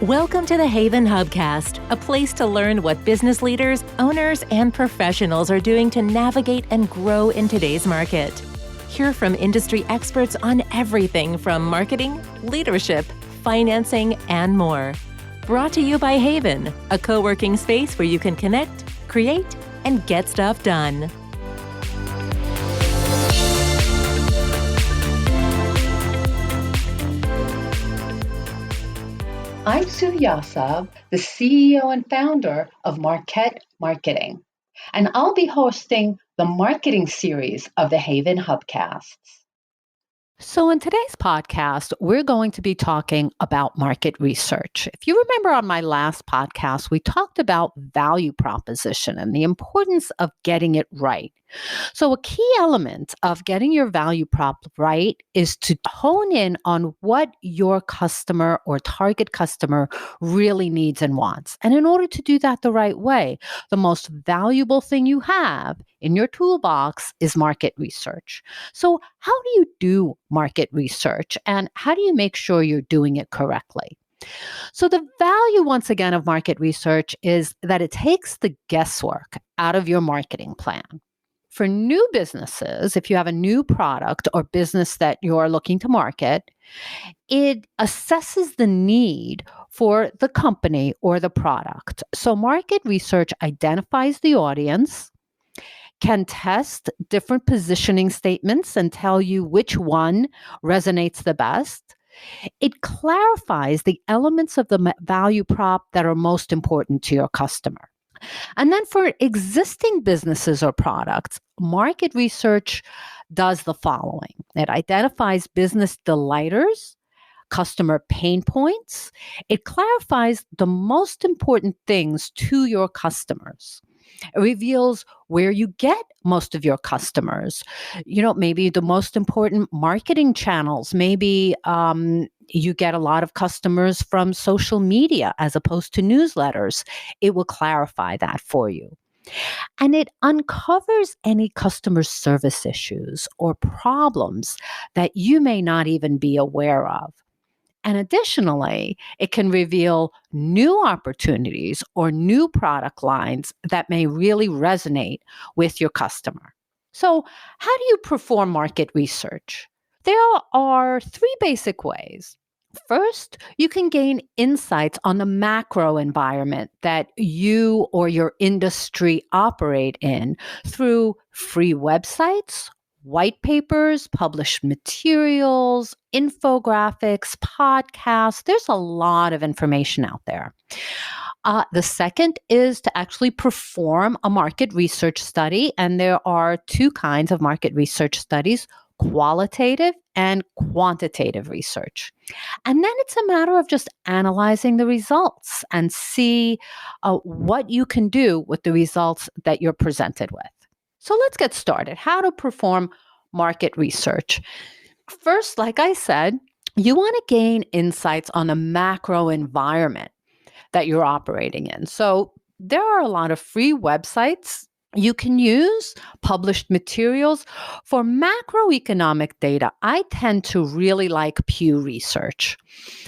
Welcome to the Haven Hubcast, a place to learn what business leaders, owners, and professionals are doing to navigate and grow in today's market. Hear from industry experts on everything from marketing, leadership, financing, and more. Brought to you by Haven, a co-working space where you can connect, create, and get stuff done. I'm Sue Yasav, the CEO and founder of Marquette Marketing, and I'll be hosting the marketing series of the Haven Hubcasts. So in today's podcast, we're going to be talking about market research. If you remember on my last podcast, we talked about value proposition and the importance of getting it right. So a key element of getting your value prop right is to hone in on what your customer or target customer really needs and wants. And in order to do that the right way, the most valuable thing you have in your toolbox is market research. So how do you do market research and how do you make sure you're doing it correctly? So the value, once again, of market research is that it takes the guesswork out of your marketing plan. For new businesses, if you have a new product or business that you're looking to market, it assesses the need for the company or the product. So market research identifies the audience, can test different positioning statements and tell you which one resonates the best. It clarifies the elements of the value prop that are most important to your customer. And then for existing businesses or products, market research does the following. It identifies business delighters, customer pain points. It clarifies the most important things to your customers. It reveals where you get most of your customers. Maybe the most important marketing channels. Maybe you get a lot of customers from social media as opposed to newsletters. It will clarify that for you. And it uncovers any customer service issues or problems that you may not even be aware of. And additionally, it can reveal new opportunities or new product lines that may really resonate with your customer. So, how do you perform market research? There are three basic ways. First, you can gain insights on the macro environment that you or your industry operate in through free websites, white papers, published materials, infographics, podcasts. There's a lot of information out there. The second is to actually perform a market research study. And there are two kinds of market research studies: qualitative and quantitative research. And then it's a matter of just analyzing the results and see what you can do with the results that you're presented with. So let's get started. How to perform market research. First, like I said, you want to gain insights on the macro environment that you're operating in. So there are a lot of free websites you can use, published materials. For macroeconomic data, I tend to really like Pew Research.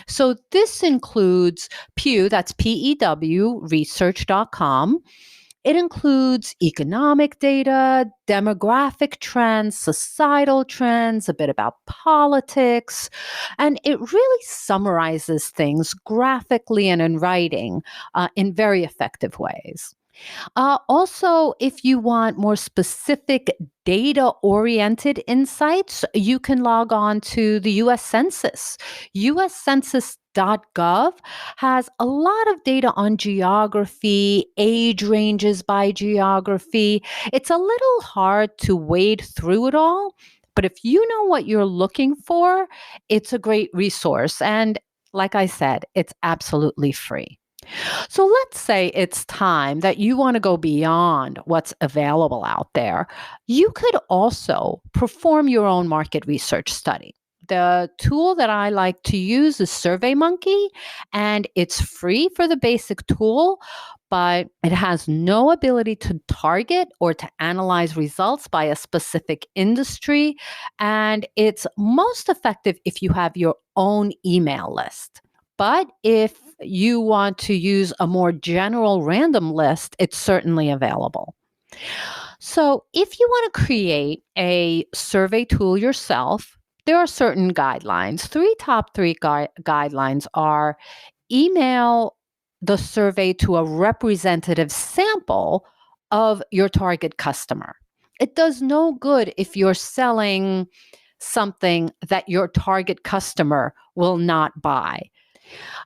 So this includes Pew, that's P-E-W, research.com. It includes economic data, demographic trends, societal trends, a bit about politics, and it really summarizes things graphically and in writing in very effective ways. Also, if you want more specific data-oriented insights, you can log on to the U.S. Census. U.S. Census.gov has a lot of data on geography, age ranges by geography. It's a little hard to wade through it all, but if you know what you're looking for, it's a great resource. And like I said, it's absolutely free. So let's say it's time that you want to go beyond what's available out there. You could also perform your own market research study. The tool that I like to use is SurveyMonkey, and it's free for the basic tool, but it has no ability to target or to analyze results by a specific industry. And it's most effective if you have your own email list. But if you want to use a more general random list, it's certainly available. So if you want to create a survey tool yourself, there are certain guidelines. Top three guidelines are: email the survey to a representative sample of your target customer. It does no good if you're selling something that your target customer will not buy.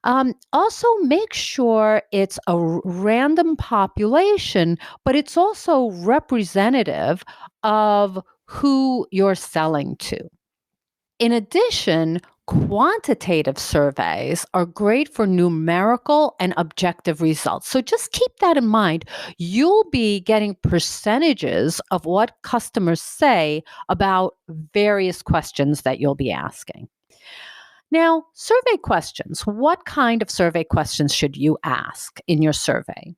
Also, make sure it's a random population, but it's also representative of who you're selling to. In addition, quantitative surveys are great for numerical and objective results. So just keep that in mind. You'll be getting percentages of what customers say about various questions that you'll be asking. Now, survey questions. What kind of survey questions should you ask in your survey?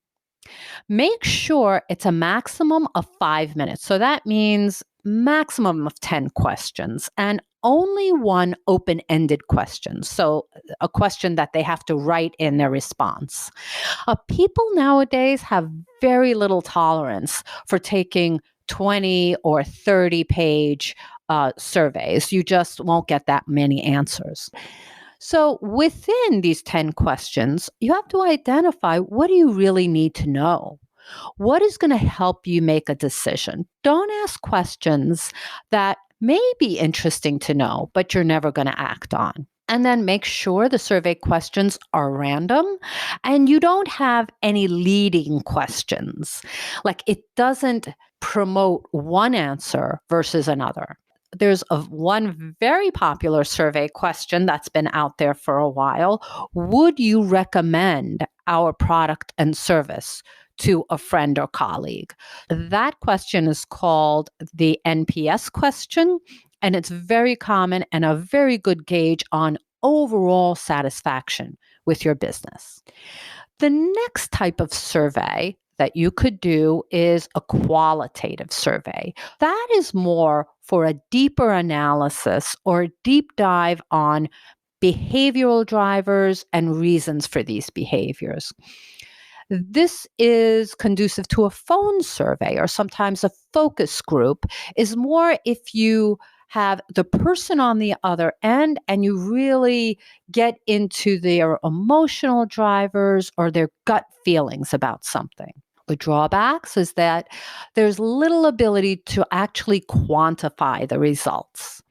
Make sure it's a maximum of 5 minutes. So that means maximum of 10 questions and only one open-ended question. So a question that they have to write in their response. People nowadays have very little tolerance for taking 20 or 30 page surveys. You just won't get that many answers. So within these 10 questions, you have to identify, what do you really need to know? What is going to help you make a decision? Don't ask questions that may be interesting to know, but you're never going to act on. And then make sure the survey questions are random and you don't have any leading questions. Like, it doesn't promote one answer versus another. There's one very popular survey question that's been out there for a while. Would you recommend our product and service to a friend or colleague? That question is called the NPS question, and it's very common and a very good gauge on overall satisfaction with your business. The next type of survey that you could do is a qualitative survey. That is more for a deeper analysis or deep dive on behavioral drivers and reasons for these behaviors. This is conducive to a phone survey, or sometimes a focus group is more if you have the person on the other end and you really get into their emotional drivers or their gut feelings about something. The drawbacks is that there's little ability to actually quantify the results.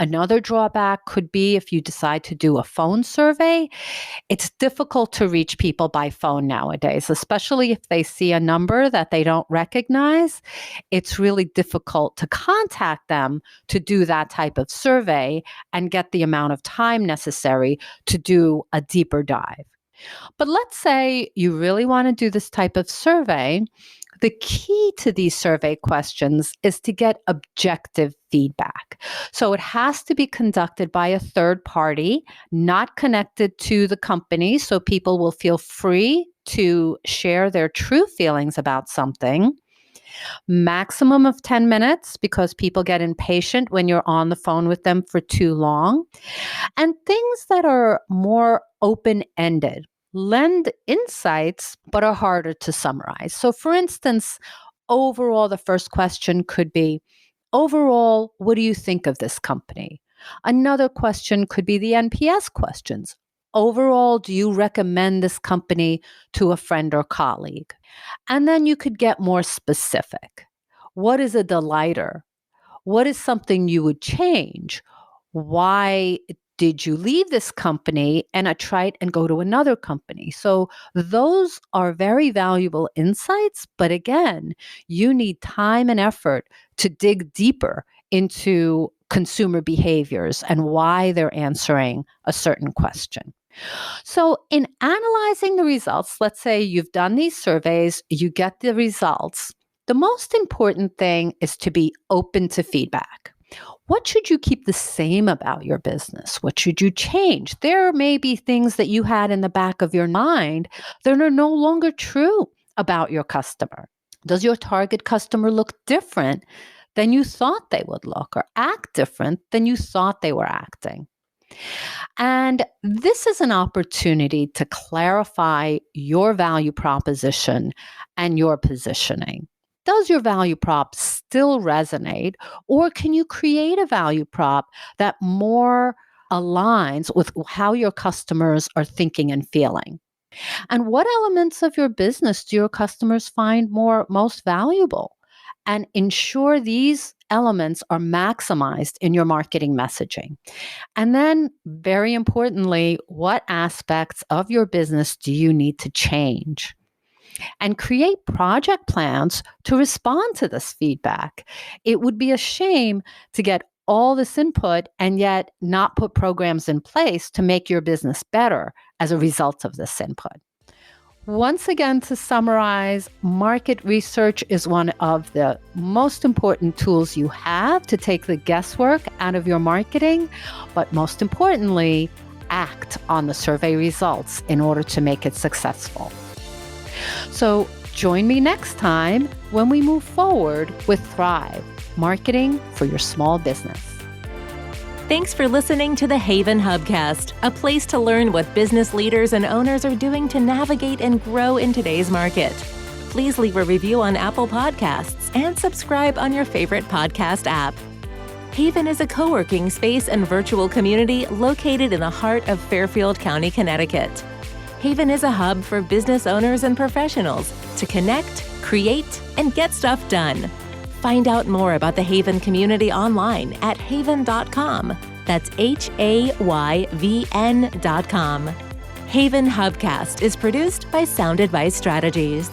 Another drawback could be if you decide to do a phone survey, it's difficult to reach people by phone nowadays, especially if they see a number that they don't recognize. It's really difficult to contact them to do that type of survey and get the amount of time necessary to do a deeper dive. But let's say you really want to do this type of survey. The key to these survey questions is to get objective feedback. So it has to be conducted by a third party, not connected to the company, so people will feel free to share their true feelings about something. Maximum of 10 minutes, because people get impatient when you're on the phone with them for too long. And things that are more open-ended, lend insights, but are harder to summarize. So for instance, overall, the first question could be, overall, what do you think of this company? Another question could be the NPS questions. Overall, do you recommend this company to a friend or colleague? And then you could get more specific. What is a delighter? What is something you would change? Why did you leave this company and try and go to another company? So those are very valuable insights. But again, you need time and effort to dig deeper into consumer behaviors and why they're answering a certain question. So in analyzing the results, let's say you've done these surveys, you get the results. The most important thing is to be open to feedback. What should you keep the same about your business? What should you change? There may be things that you had in the back of your mind that are no longer true about your customer. Does your target customer look different than you thought they would look, or act different than you thought they were acting? And this is an opportunity to clarify your value proposition and your positioning. Does your value prop still resonate, or can you create a value prop that more aligns with how your customers are thinking and feeling? And what elements of your business do your customers find most valuable? And ensure these elements are maximized in your marketing messaging. And then, very importantly, what aspects of your business do you need to change? And create project plans to respond to this feedback. It would be a shame to get all this input and yet not put programs in place to make your business better as a result of this input. Once again, to summarize, market research is one of the most important tools you have to take the guesswork out of your marketing, but most importantly, act on the survey results in order to make it successful. So join me next time when we move forward with Thrive, marketing for your small business. Thanks for listening to the Haven Hubcast, a place to learn what business leaders and owners are doing to navigate and grow in today's market. Please leave a review on Apple Podcasts and subscribe on your favorite podcast app. Haven is a co-working space and virtual community located in the heart of Fairfield County, Connecticut. Haven is a hub for business owners and professionals to connect, create, and get stuff done. Find out more about the Haven community online at haven.com. That's HAYVN.com. Haven Hubcast is produced by Sound Advice Strategies.